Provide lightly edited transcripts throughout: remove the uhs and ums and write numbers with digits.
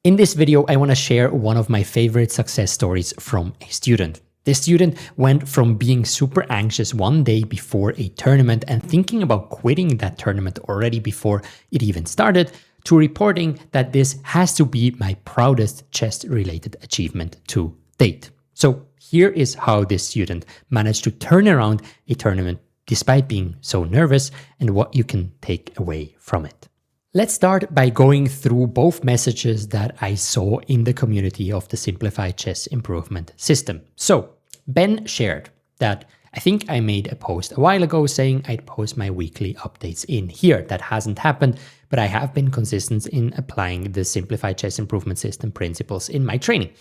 In this video, I want to share one of my favorite success stories from a student. The student went from being super anxious one day before a tournament and thinking about quitting that tournament already before it even started, to reporting that this has to be my proudest chess-related achievement to date. So here is how this student managed to turn around a tournament despite being so nervous and what you can take away from it. Let's start by going through both messages that I saw in the community of the Simplified Chess Improvement System. So Ben shared that I think I made a post a while ago saying I'd post my weekly updates in here. That hasn't happened, but I have been consistent in applying the Simplified Chess Improvement System principles in my training.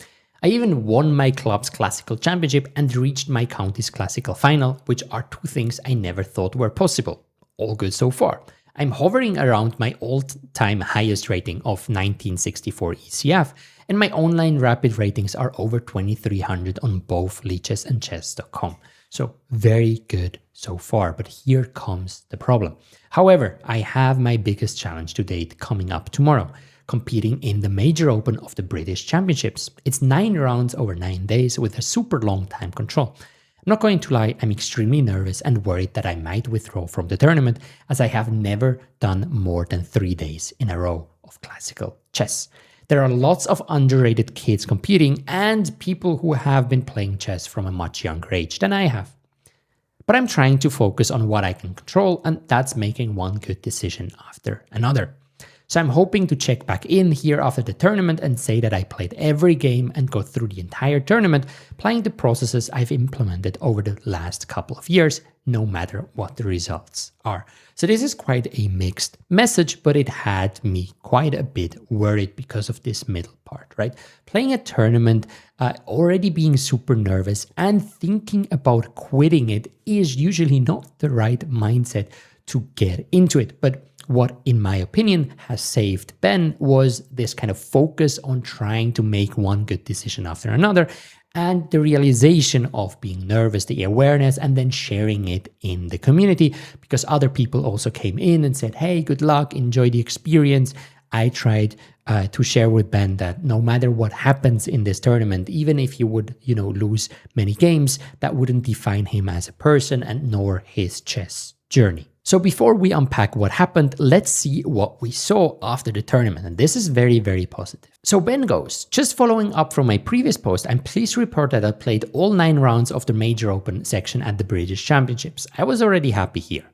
I even won my club's classical championship and reached my county's classical final, which are two things I never thought were possible. All good so far. I'm hovering around my all-time highest rating of 1964 ECF, and my online rapid ratings are over 2300 on both Lichess and chess.com. So very good so far, but here comes the problem. However, I have my biggest challenge to date coming up tomorrow, competing in the Major Open of the British Championships. It's 9 rounds over 9 days with a super long time control. I'm not going to lie, I'm extremely nervous and worried that I might withdraw from the tournament, as I have never done more than 3 days in a row of classical chess. There are lots of underrated kids competing and people who have been playing chess from a much younger age than I have. But I'm trying to focus on what I can control, and that's making one good decision after another. So I'm hoping to check back in here after the tournament and say that I played every game and go through the entire tournament, applying the processes I've implemented over the last couple of years, no matter what the results are. So this is quite a mixed message, but it had me quite a bit worried because of this middle part, right? Playing a tournament, already being super nervous and thinking about quitting it is usually not the right mindset to get into it. But what, in my opinion, has saved Ben was this kind of focus on trying to make one good decision after another, and the realization of being nervous, the awareness, and then sharing it in the community, because other people also came in and said, hey, good luck, enjoy the experience. I tried to share with Ben that no matter what happens in this tournament, even if you would, lose many games, that wouldn't define him as a person and nor his chess journey. So before we unpack what happened, let's see what we saw after the tournament. And this is very, very positive. So Ben goes, just following up from my previous post, I'm pleased to report that I played all 9 rounds of the Major Open section at the British Championships. I was already happy here.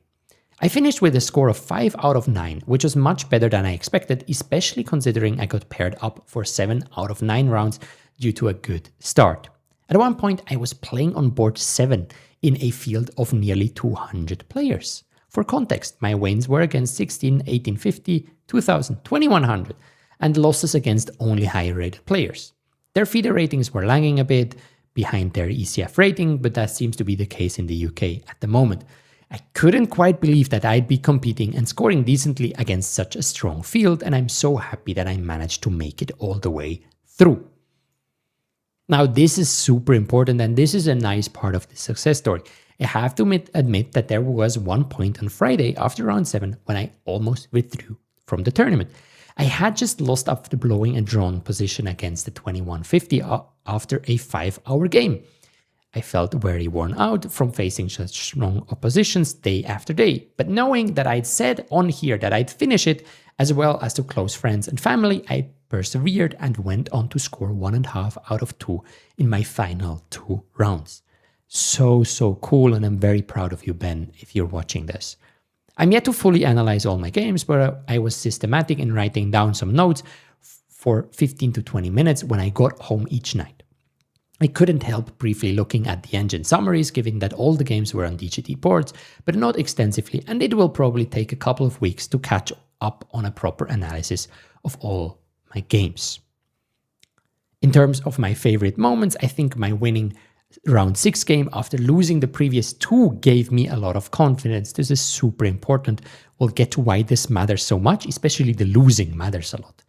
I finished with a score of 5 out of 9, which was much better than I expected, especially considering I got paired up for 7 out of 9 rounds due to a good start. At one point, I was playing on board 7 in a field of nearly 200 players. For context, my wins were against 16, 1850, 2000, 2100, and losses against only higher rated players. Their FIDE ratings were lagging a bit behind their ECF rating, but that seems to be the case in the UK at the moment. I couldn't quite believe that I'd be competing and scoring decently against such a strong field, and I'm so happy that I managed to make it all the way through. Now, this is super important, and this is a nice part of the success story. I have to admit that there was one point on Friday after round 7 when I almost withdrew from the tournament. I had just lost after blowing a drawn position against the 2150 after a 5-hour game. I felt very worn out from facing such strong oppositions day after day, but knowing that I'd said on here that I'd finish it, as well as to close friends and family, I persevered and went on to score 1.5 out of 2 in my final 2 rounds. So cool, and I'm very proud of you, Ben, if you're watching this. I'm yet to fully analyze all my games, but I was systematic in writing down some notes for 15 to 20 minutes when I got home each night. I couldn't help briefly looking at the engine summaries, given that all the games were on DGT boards, but not extensively, and it will probably take a couple of weeks to catch up on a proper analysis of all my games. In terms of my favorite moments, I think my winning round 6 game after losing the previous 2 gave me a lot of confidence. This is super important. We'll get to why this matters so much, especially the losing matters a lot.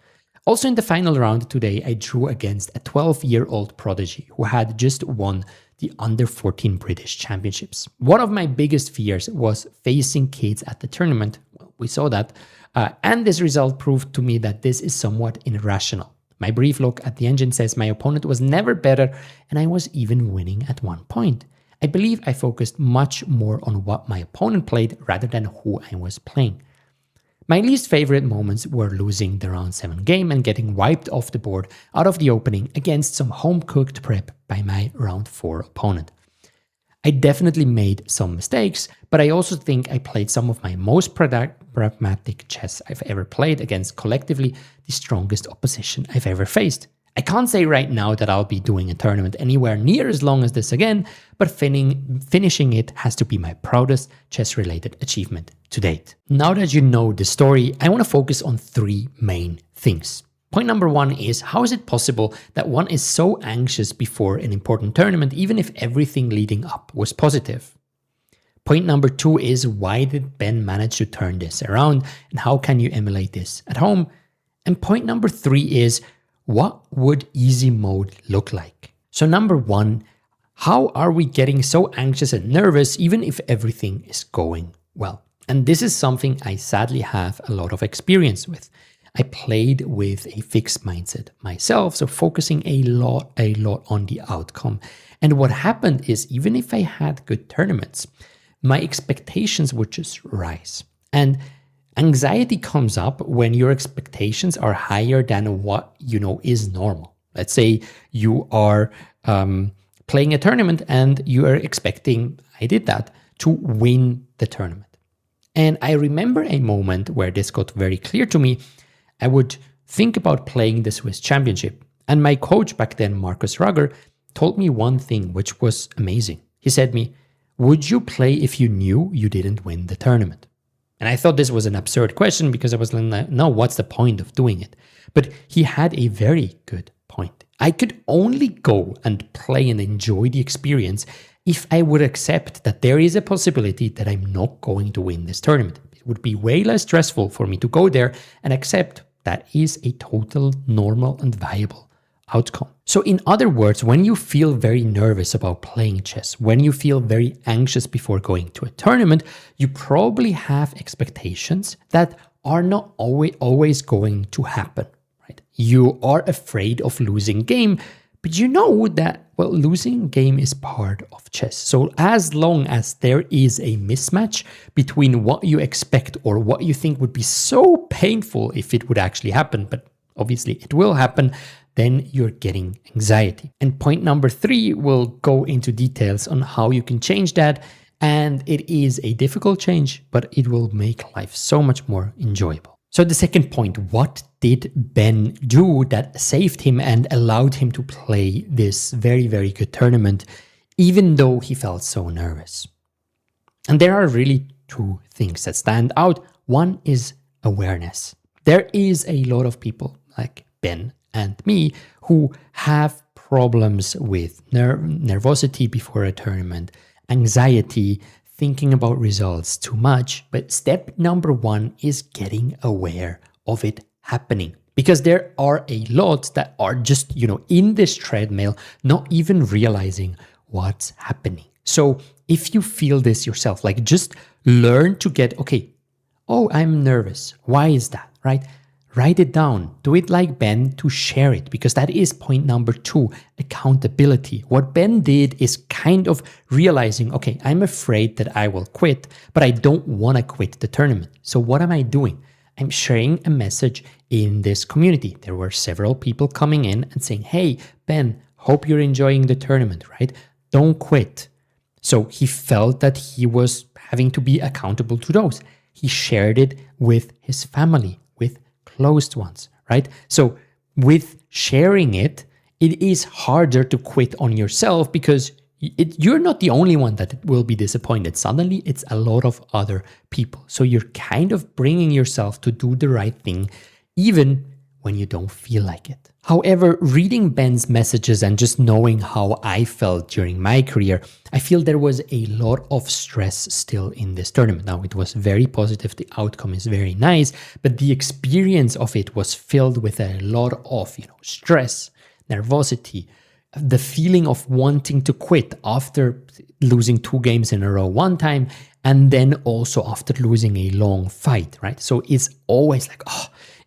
Also in the final round today, I drew against a 12-year-old prodigy who had just won the under 14 British Championships. One of my biggest fears was facing kids at the tournament. Well, we saw that. And this result proved to me that this is somewhat irrational. My brief look at the engine says my opponent was never better, and I was even winning at one point. I believe I focused much more on what my opponent played rather than who I was playing. My least favorite moments were losing the round 7 game and getting wiped off the board out of the opening against some home-cooked prep by my round 4 opponent. I definitely made some mistakes, but I also think I played some of my most pragmatic chess I've ever played against collectively the strongest opposition I've ever faced. I can't say right now that I'll be doing a tournament anywhere near as long as this again, but finishing it has to be my proudest chess-related achievement to date. Now that you know the story, I want to focus on 3 main things. Point number 1 is, how is it possible that one is so anxious before an important tournament, even if everything leading up was positive? Point number 2 is, why did Ben manage to turn this around, and how can you emulate this at home? And point number 3 is, what would easy mode look like? So number 1, how are we getting so anxious and nervous even if everything is going well? And this is something I sadly have a lot of experience with. I played with a fixed mindset myself, so focusing a lot on the outcome. And what happened is, even if I had good tournaments, my expectations would just rise. And anxiety comes up when your expectations are higher than what you know is normal. Let's say you are playing a tournament and you are expecting, I did that, to win the tournament. And I remember a moment where this got very clear to me. I would think about playing the Swiss Championship, and my coach back then, Marcus Rugger, told me one thing which was amazing. He said to me, "Would you play if you knew you didn't win the tournament?" And I thought this was an absurd question because I was like, no, what's the point of doing it? But he had a very good point. I could only go and play and enjoy the experience if I would accept that there is a possibility that I'm not going to win this tournament. It would be way less stressful for me to go there and accept that is a total normal and viable outcome. So in other words, when you feel very nervous about playing chess, when you feel very anxious before going to a tournament, you probably have expectations that are not always going to happen, right? You are afraid of losing game, but you know that, well, losing game is part of chess. So as long as there is a mismatch between what you expect or what you think would be so painful if it would actually happen, but obviously it will happen, then you're getting anxiety. And point number 3 will go into details on how you can change that. And it is a difficult change, but it will make life so much more enjoyable. So the second point, what did Ben do that saved him and allowed him to play this very, very good tournament, even though he felt so nervous? And there are really 2 things that stand out. One is awareness. There is a lot of people like Ben and me who have problems with nervosity before a tournament, anxiety, thinking about results too much. But step number 1 is getting aware of it happening, because there are a lot that are just, in this treadmill, not even realizing what's happening. So if you feel this yourself, like just learn to get, okay, oh, I'm nervous. Why is that, right? Write it down. Do it like Ben to share it, because that is point number 2, accountability. What Ben did is kind of realizing, okay, I'm afraid that I will quit, but I don't want to quit the tournament. So what am I doing? I'm sharing a message in this community. There were several people coming in and saying, hey, Ben, hope you're enjoying the tournament, right? Don't quit. So he felt that he was having to be accountable to those. He shared it with his family, with closed ones, right? So with sharing it, it is harder to quit on yourself because you're not the only one that will be disappointed. Suddenly, it's a lot of other people. So you're kind of bringing yourself to do the right thing, even when you don't feel like it. However, reading Ben's messages and just knowing how I felt during my career, I feel there was a lot of stress still in this tournament. Now, it was very positive. The outcome is very nice, but the experience of it was filled with a lot of, stress, nervosity, the feeling of wanting to quit after losing 2 games in a row one time, and then also after losing a long fight, right? So it's always like,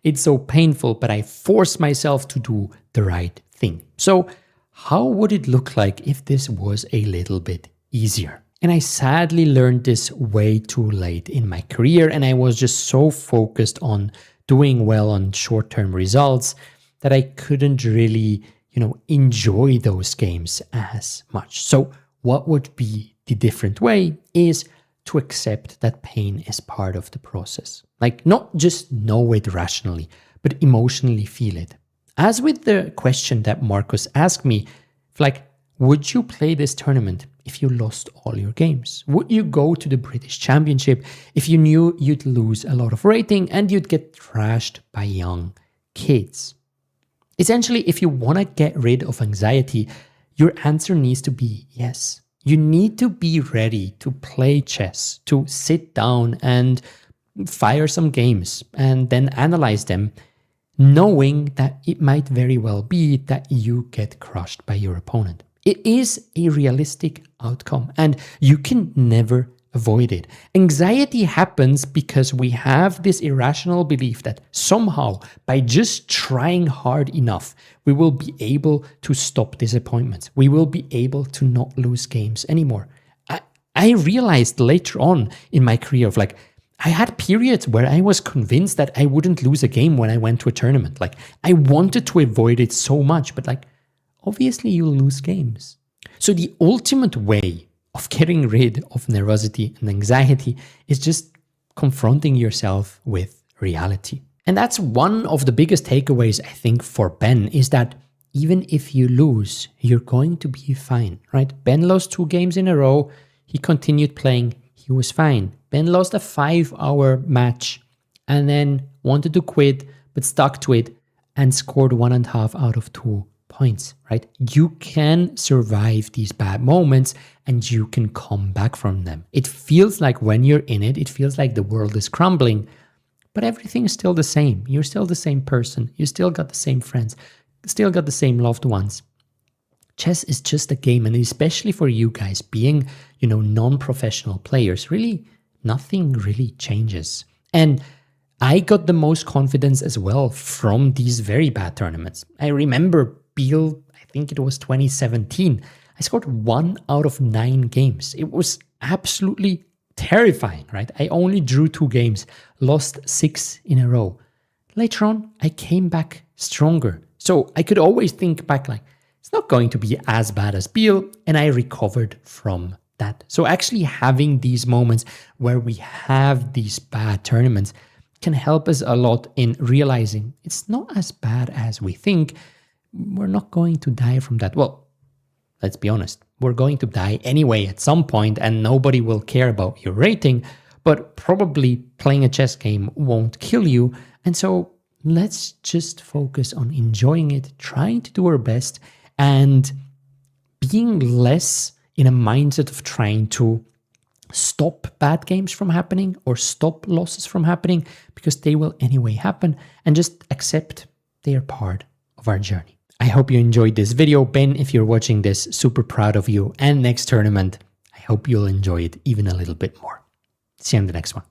It's so painful, but I force myself to do the right thing. So how would it look like if this was a little bit easier? And I sadly learned this way too late in my career, and I was just so focused on doing well on short-term results that I couldn't really, enjoy those games as much. So what would be the different way is to accept that pain is part of the process. Like, not just know it rationally, but emotionally feel it. As with the question that Marcus asked me, would you play this tournament if you lost all your games? Would you go to the British Championship if you knew you'd lose a lot of rating and you'd get trashed by young kids? Essentially, if you want to get rid of anxiety, your answer needs to be yes. You need to be ready to play chess, to sit down and fire some games and then analyze them, knowing that it might very well be that you get crushed by your opponent. It is a realistic outcome and you can never avoid it. Anxiety happens because we have this irrational belief that somehow, by just trying hard enough, we will be able to stop disappointments. We will be able to not lose games anymore. I realized later on in my career I had periods where I was convinced that I wouldn't lose a game when I went to a tournament. I wanted to avoid it so much, but obviously you'll lose games. So the ultimate way of getting rid of nervosity and anxiety is just confronting yourself with reality. And that's one of the biggest takeaways, I think, for Ben, is that even if you lose, you're going to be fine, right? Ben lost 2 games in a row. He continued playing. He was fine. Ben lost a 5-hour match and then wanted to quit, but stuck to it and scored 1.5 out of 2 points, right? You can survive these bad moments and you can come back from them. It feels like when you're in it, it feels like the world is crumbling, but everything is still the same. You're still the same person. You still got the same friends, still got the same loved ones. Chess is just a game, and especially for you guys being, non-professional players, really nothing really changes. And I got the most confidence as well from these very bad tournaments. I remember Biel, I think it was 2017. I scored 1 out of 9 games. It was absolutely terrifying, right? I only drew 2 games, lost 6 in a row. Later on, I came back stronger. So I could always think back it's not going to be as bad as Biel, and I recovered from that. So actually having these moments where we have these bad tournaments can help us a lot in realizing it's not as bad as we think. We're not going to die from that. Well, let's be honest. We're going to die anyway at some point, and nobody will care about your rating, but probably playing a chess game won't kill you. And so let's just focus on enjoying it, trying to do our best, and being less in a mindset of trying to stop bad games from happening or stop losses from happening, because they will anyway happen, and just accept they are part of our journey. I hope you enjoyed this video. Ben, if you're watching this, super proud of you. And next tournament, I hope you'll enjoy it even a little bit more. See you in the next one.